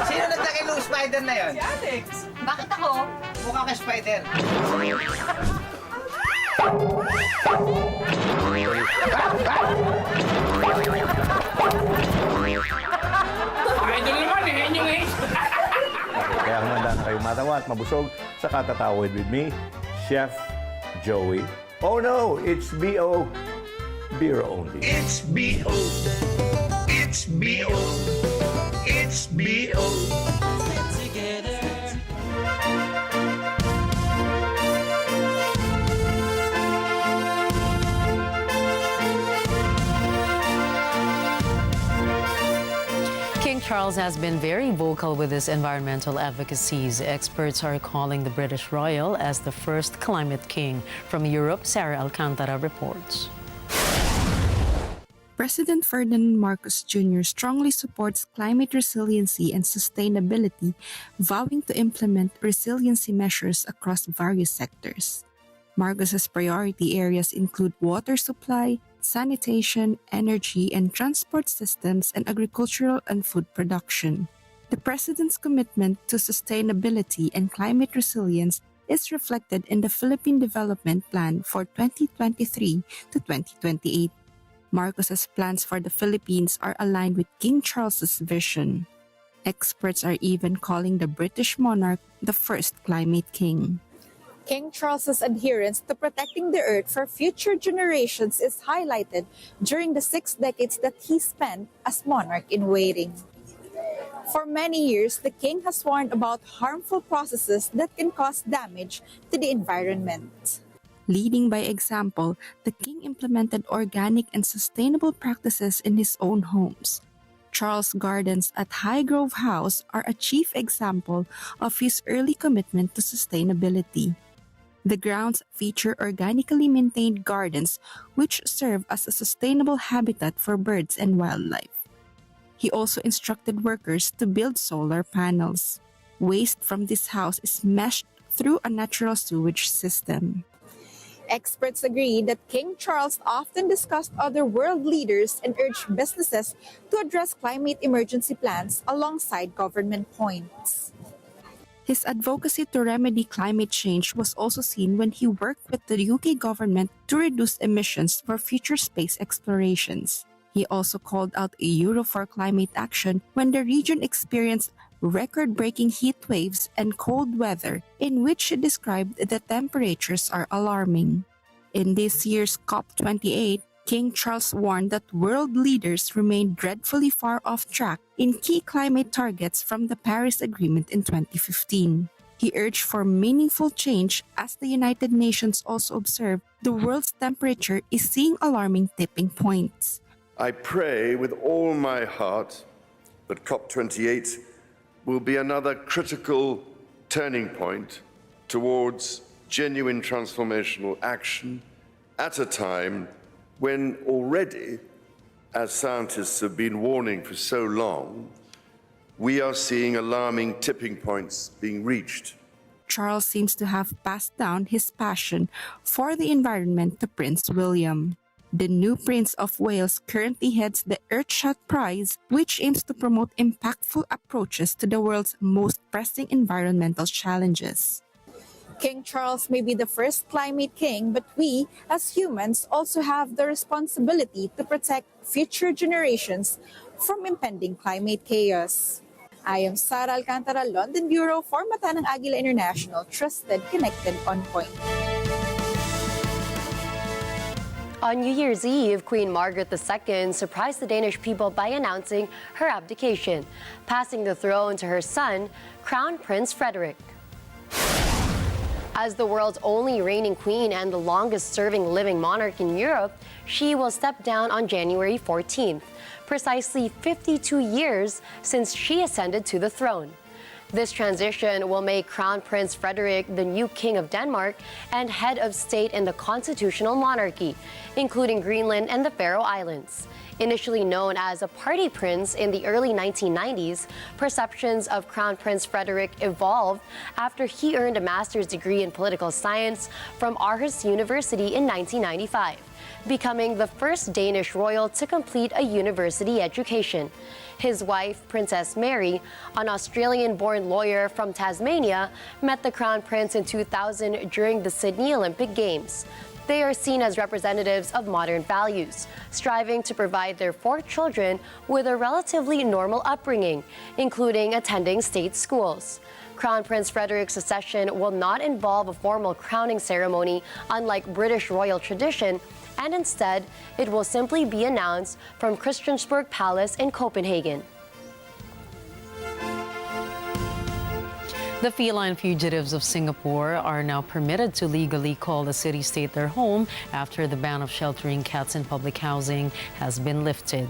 Sino naglagay ng spider na yun? Si Alex. Bakit ako? Mukha ka spider. Idol naman eh, yung matalino at mabusog sa katatawid with me, Chef Joey. Oh no, it's B.O. Beer only. It's B.O. It's B.O. It's B.O. Together. King Charles has been very vocal with his environmental advocacies. Experts are calling the British royal as the first climate king. From Europe, Sarah Alcantara reports. President Ferdinand Marcos Jr. strongly supports climate resiliency and sustainability, vowing to implement resiliency measures across various sectors. Marcos's priority areas include water supply, sanitation, energy and transport systems, and agricultural and food production. The president's commitment to sustainability and climate resilience is reflected in the Philippine Development Plan for 2023 to 2028. Marcos's plans for the Philippines are aligned with King Charles's vision. Experts are even calling the British monarch the first climate king. King Charles's adherence to protecting the earth for future generations is highlighted during the 6 decades that he spent as monarch in waiting. For many years, the king has warned about harmful processes that can cause damage to the environment. Leading by example, the king implemented organic and sustainable practices in his own homes. Charles Gardens at Highgrove House are a chief example of his early commitment to sustainability. The grounds feature organically maintained gardens which serve as a sustainable habitat for birds and wildlife. He also instructed workers to build solar panels. Waste from this house is meshed through a natural sewage system. Experts agree that King Charles often discussed other world leaders and urged businesses to address climate emergency plans alongside government points. His advocacy to remedy climate change was also seen when he worked with the UK government to reduce emissions for future space explorations. He also called out a Euro for climate action when the region experienced record-breaking heat waves and cold weather, in which he described the temperatures are alarming. In this year's COP28, King Charles warned that world leaders remain dreadfully far off track in key climate targets from the Paris Agreement in 2015. He urged for meaningful change as the United Nations also observed the world's temperature is seeing alarming tipping points. I pray with all my heart that COP28 will be another critical turning point towards genuine transformational action at a time when already, as scientists have been warning for so long, we are seeing alarming tipping points being reached. Charles seems to have passed down his passion for the environment to Prince William. The new Prince of Wales currently heads the Earthshot Prize, which aims to promote impactful approaches to the world's most pressing environmental challenges. King Charles may be the first climate king, but we, as humans, also have the responsibility to protect future generations from impending climate chaos. I am Sarah Alcantara, London Bureau for Mata ng Agila International, trusted, connected, on point. On New Year's Eve, Queen Margaret II surprised the Danish people by announcing her abdication, passing the throne to her son, Crown Prince Frederik. As the world's only reigning queen and the longest-serving living monarch in Europe, she will step down on January 14th, precisely 52 years since she ascended to the throne. This transition will make Crown Prince Frederik the new King of Denmark and head of state in the constitutional monarchy, including Greenland and the Faroe Islands. Initially known as a party prince in the early 1990s, perceptions of Crown Prince Frederik evolved after he earned a master's degree in political science from Aarhus University in 1995, becoming the first Danish royal to complete a university education. His wife, Princess Mary, an Australian-born lawyer from Tasmania, met the Crown Prince in 2000 during the Sydney Olympic Games. They are seen as representatives of modern values, striving to provide their 4 children with a relatively normal upbringing, including attending state schools. Crown Prince Frederick's accession will not involve a formal crowning ceremony, unlike British royal tradition, and instead, it will simply be announced from Christiansborg Palace in Copenhagen. The feline fugitives of Singapore are now permitted to legally call the city-state their home after the ban of sheltering cats in public housing has been lifted.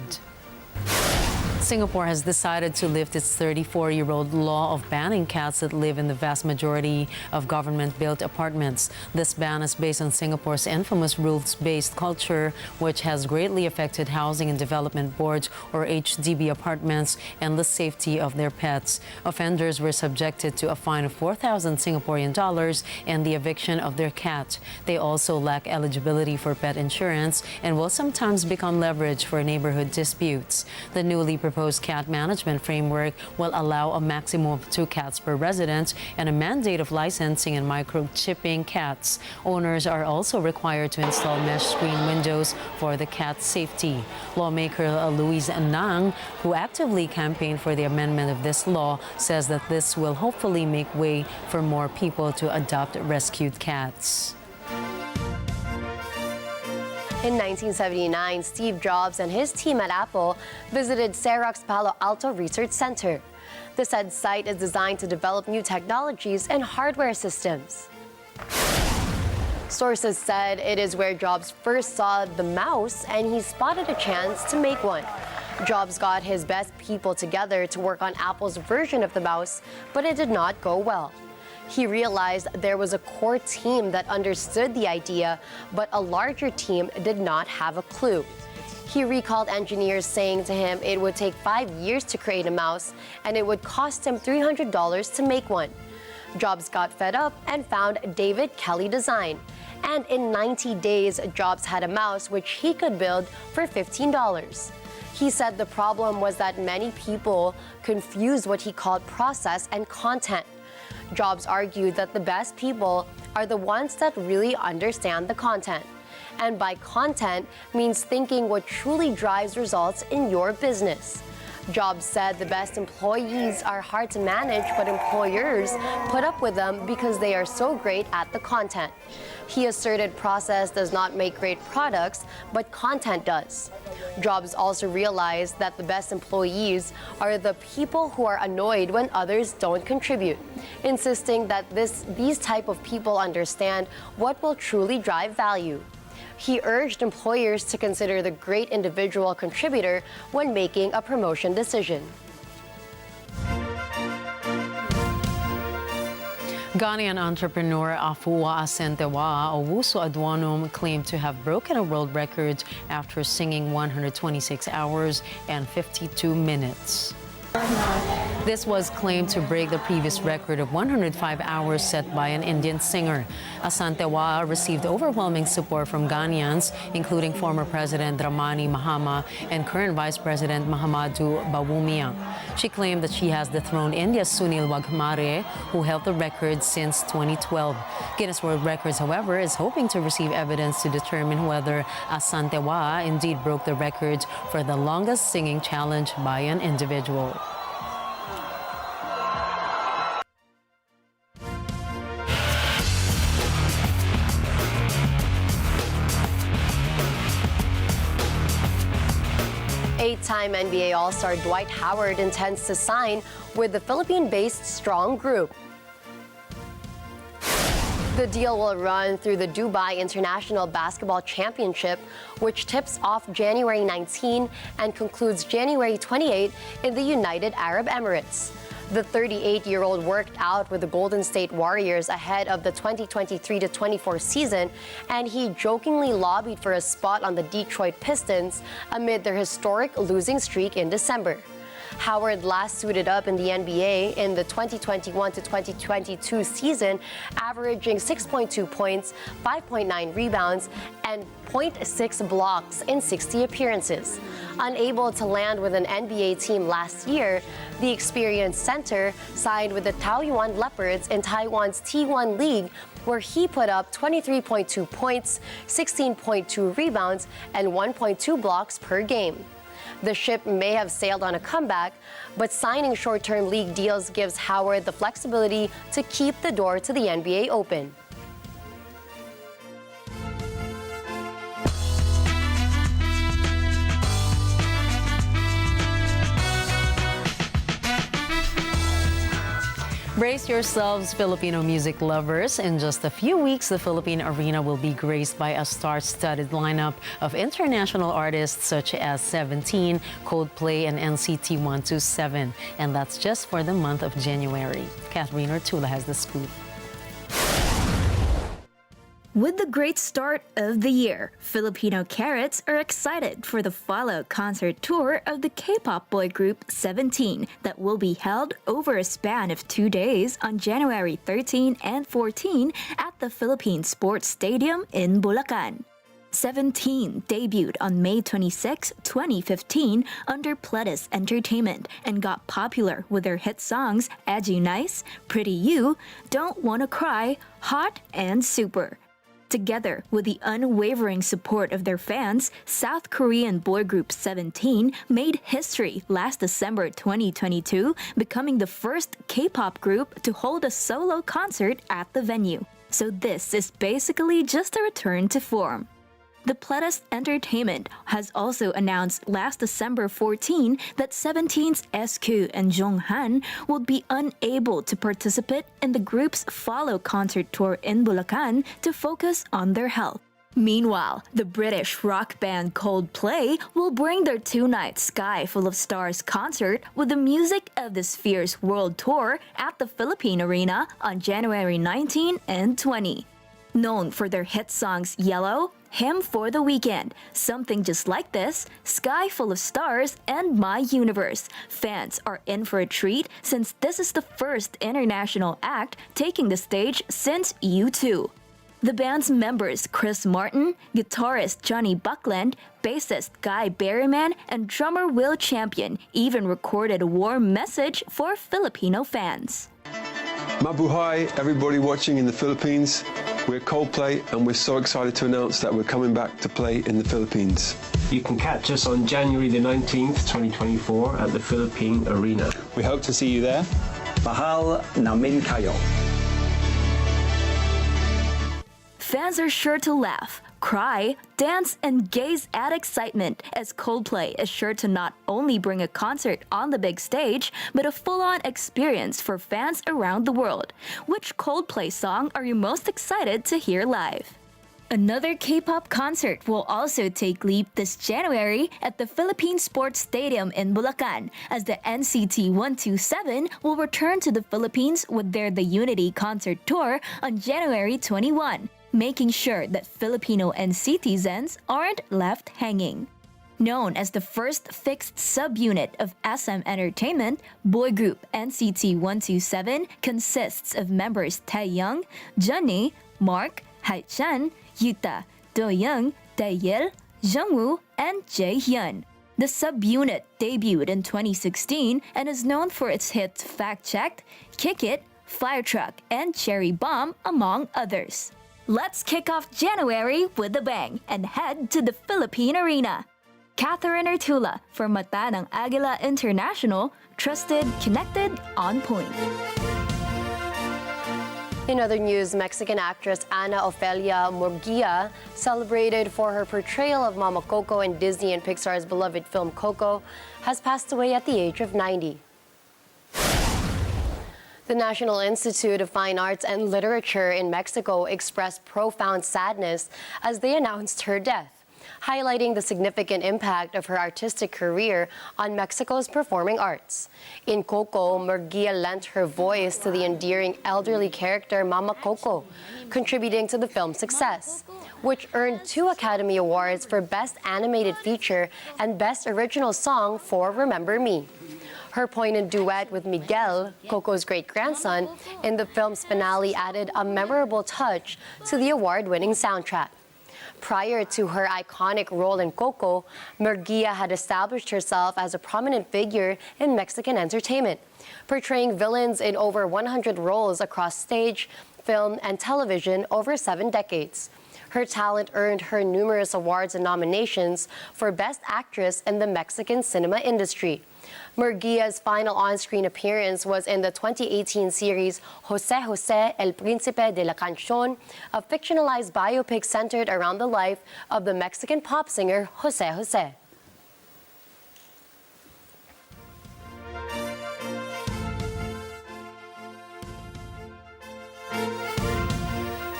Singapore has decided to lift its 34-year-old law of banning cats that live in the vast majority of government-built apartments. This ban is based on Singapore's infamous rules-based culture, which has greatly affected housing and development boards, or HDB, apartments and the safety of their pets. Offenders were subjected to a fine of 4,000 Singaporean dollars and the eviction of their cat. They also lack eligibility for pet insurance and will sometimes become leverage for neighborhood disputes. The newly proposed cat management framework will allow a maximum of 2 cats per resident and a mandate of licensing and microchipping cats. Owners are also required to install mesh screen windows for the cat's safety. Lawmaker Louise Nang, who actively campaigned for the amendment of this law, says that this will hopefully make way for more people to adopt rescued cats. In 1979, Steve Jobs and his team at Apple visited Xerox Palo Alto Research Center. The said site is designed to develop new technologies and hardware systems. Sources said it is where Jobs first saw the mouse and he spotted a chance to make one. Jobs got his best people together to work on Apple's version of the mouse, but it did not go well. He realized there was a core team that understood the idea, but a larger team did not have a clue. He recalled engineers saying to him it would take 5 years to create a mouse and it would cost him $300 to make one. Jobs got fed up and found David Kelly Design. And in 90 days, Jobs had a mouse which he could build for $15. He said the problem was that many people confused what he called process and content. Jobs argued that the best people are the ones that really understand the content. And by content means thinking what truly drives results in your business. Jobs said the best employees are hard to manage, but employers put up with them because they are so great at the content. He asserted process does not make great products, but content does. Jobs also realized that the best employees are the people who are annoyed when others don't contribute, insisting that these type of people understand what will truly drive value. He urged employers to consider the great individual contributor when making a promotion decision. Ghanaian entrepreneur Afua Asentewa Owusu Adwanum claimed to have broken a world record after singing 126 hours and 52 minutes. This was claimed to break the previous record of 105 hours set by an Indian singer. Asantewa received overwhelming support from Ghanaians, including former President Dramani Mahama and current Vice President Mahamadou Bawumia. She claimed that she has dethroned India's Sunil Wagmare, who held the record since 2012. Guinness World Records, however, is hoping to receive evidence to determine whether Asantewa indeed broke the record for the longest singing challenge by an individual. Eight-time NBA All-Star Dwight Howard intends to sign with the Philippine-based Strong Group. The deal will run through the Dubai International Basketball Championship, which tips off January 19 and concludes January 28 in the United Arab Emirates. The 38-year-old worked out with the Golden State Warriors ahead of the 2023-24 season, and he jokingly lobbied for a spot on the Detroit Pistons amid their historic losing streak in December. Howard last suited up in the NBA in the 2021-2022 season, averaging 6.2 points, 5.9 rebounds, and 0.6 blocks in 60 appearances. Unable to land with an NBA team last year, the experienced center signed with the Taoyuan Leopards in Taiwan's T1 League, where he put up 23.2 points, 16.2 rebounds, and 1.2 blocks per game. The ship may have sailed on a comeback, but signing short-term league deals gives Howard the flexibility to keep the door to the NBA open. Brace yourselves, Filipino music lovers. In just a few weeks, the Philippine Arena will be graced by a star-studded lineup of international artists such as 17, Coldplay, and NCT 127. And that's just for the month of January. Catherine Ortula has the scoop. With the great start of the year, Filipino Carrots are excited for the follow concert tour of the K-pop boy group 17 that will be held over a span of 2 days on January 13 and 14 at the Philippine Sports Stadium in Bulacan. 17 debuted on May 26, 2015 under Pledis Entertainment and got popular with their hit songs Agila, Pretty You, Don't Wanna Cry, Hot, and Super. Together with the unwavering support of their fans, South Korean boy group 17 made history last December 2022, becoming the first K-pop group to hold a solo concert at the venue. So this is basically just a return to form. The Pledis Entertainment has also announced last December 14 that 17's SQ and Jonghan would be unable to participate in the group's follow concert tour in Bulacan to focus on their health. Meanwhile, the British rock band Coldplay will bring their 2-night Sky Full of Stars concert with the Music of the Spheres World Tour at the Philippine Arena on January 19 and 20. Known for their hit songs Yellow, Hymn for the Weekend, Something Just Like This, Sky Full of Stars, and My Universe, fans are in for a treat since this is the first international act taking the stage since U2. The band's members Chris Martin, guitarist Johnny Buckland, bassist Guy Berryman, and drummer Will Champion even recorded a warm message for Filipino fans. Mabuhay, everybody watching in the Philippines. We're Coldplay and we're so excited to announce that we're coming back to play in the Philippines. You can catch us on January the 19th, 2024 at the Philippine Arena. We hope to see you there. Mahal namin kayo. Fans are sure to laugh, cry, dance, and gaze at excitement as Coldplay is sure to not only bring a concert on the big stage, but a full-on experience for fans around the world. Which Coldplay song are you most excited to hear live? Another K-pop concert will also take leap this January at the Philippine Sports Stadium in Bulacan, as the NCT 127 will return to the Philippines with their The Unity concert tour on January 21. Making sure that Filipino NCTzens aren't left hanging. Known as the first fixed subunit of SM Entertainment, boy group NCT 127 consists of members Taeyoung, Johnny, Mark, Haichan, Yuta, Doyoung, Taeyil, Jungwoo, and Jaehyun. The subunit debuted in 2016 and is known for its hits Fact Checked, Kick It, Fire Truck, and Cherry Bomb, among others. Let's kick off January with a bang and head to the Philippine Arena. Catherine Ortula for Mata ng Agila International, trusted, connected, on point. In other news, Mexican actress Ana Ofelia Murguia, celebrated for her portrayal of Mama Coco in Disney and Pixar's beloved film Coco, has passed away at the age of 90. The National Institute of Fine Arts and Literature in Mexico expressed profound sadness as they announced her death, highlighting the significant impact of her artistic career on Mexico's performing arts. In Coco, Murguia lent her voice to the endearing elderly character Mama Coco, contributing to the film's success, which earned 2 Academy Awards for Best Animated Feature and Best Original Song for Remember Me. Her poignant duet with Miguel, Coco's great-grandson, in the film's finale added a memorable touch to the award-winning soundtrack. Prior to her iconic role in Coco, Murguia had established herself as a prominent figure in Mexican entertainment, portraying villains in over 100 roles across stage, film, and television over 7 decades. Her talent earned her numerous awards and nominations for Best Actress in the Mexican cinema industry. Murguia's final on-screen appearance was in the 2018 series Jose Jose, El Príncipe de la Canción, a fictionalized biopic centered around the life of the Mexican pop singer Jose Jose.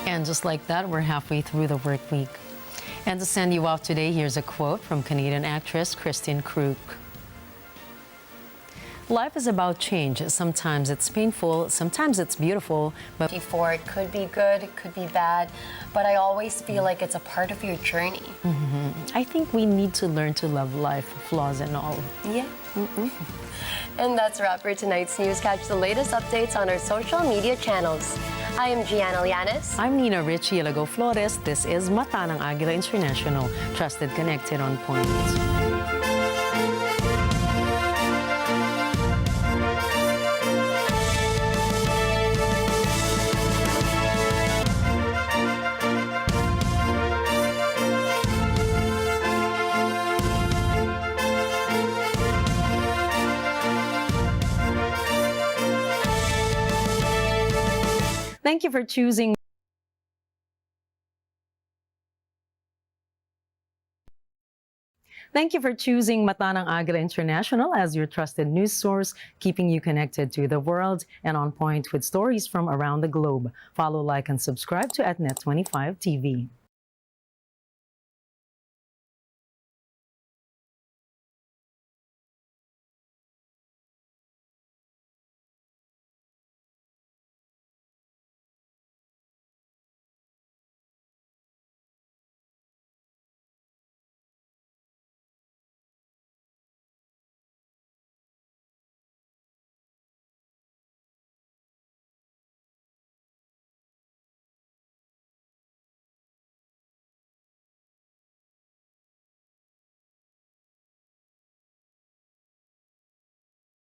And just like that, we're halfway through the work week. And to send you off today, here's a quote from Canadian actress Christine Krug. Life is about change. Sometimes it's painful, sometimes it's beautiful, but Before, it could be good, it could be bad, but I always feel like it's a part of your journey. I think we need to learn to love life, flaws and all. Yeah. And that's a wrap for tonight's news. Catch the latest updates on our social media channels. I am Gianna Llanes. I'm Nina Richie Ilago Flores. This is Mata ng Agila International, trusted, connected, on point. Thank you for choosing Mata ng Agila International as your trusted news source, keeping you connected to the world and on point with stories from around the globe. Follow, like, and subscribe to @Net25 TV.